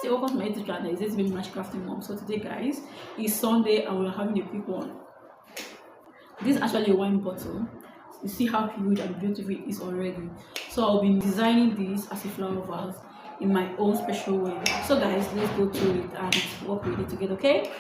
say welcome to my YouTube channel. It's baby Magic Crafting Mom. So today guys is Sunday and we're having a quick one. This is actually a wine bottle. You see how huge and beautiful it is already. So I'll be designing this as a flower vase in my own special way. So guys, let's go to it and work with it together, okay?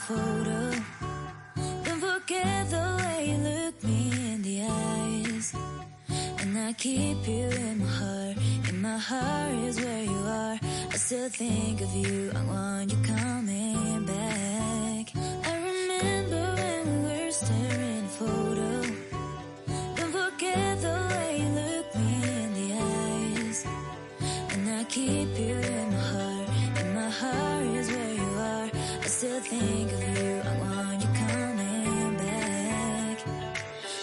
Photo. Don't forget the way you look me in the eyes. And I keep you in my heart. In my heart is where you are. I still think of you. I want you coming back. I remember when we were staring photo. Don't forget the way you look me in the eyes. And I keep you in my heart. In my heart is where you are. I still think of you, I want you coming back.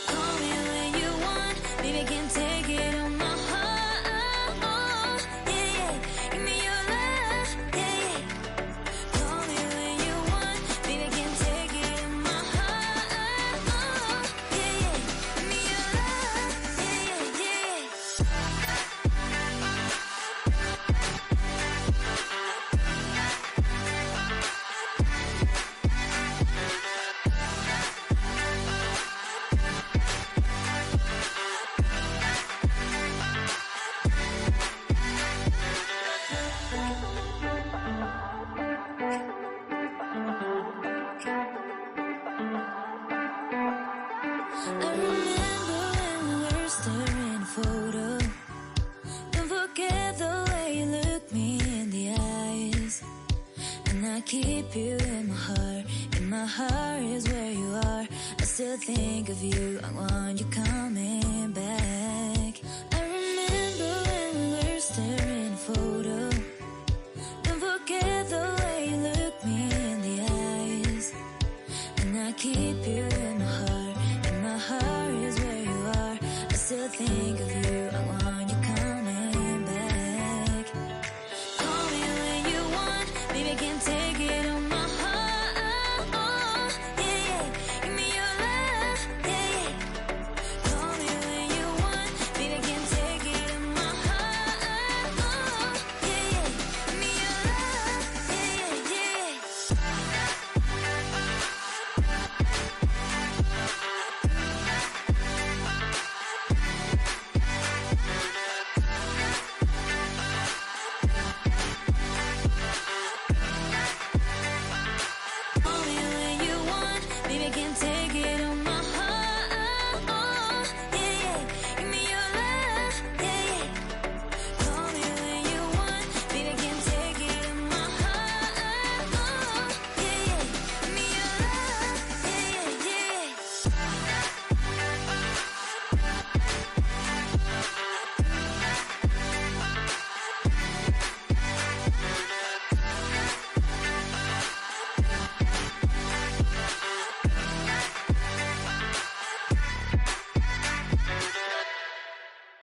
Call me when you want, baby, I can take it on my heart. Yeah, yeah, give me your love, yeah, yeah. Call me when you want, baby, I can take it on my heart. Yeah, yeah, give me your love, yeah, yeah, yeah. I remember when we were staring at a photo. Don't forget the way you look me in the eyes. And I keep you in my heart. In my heart is where you are. I still think of you. I want you coming back. I remember when we were staring at a photo. Don't forget the way you look me in the eyes. And I keep you in my heart. In my heart is where you are. I still think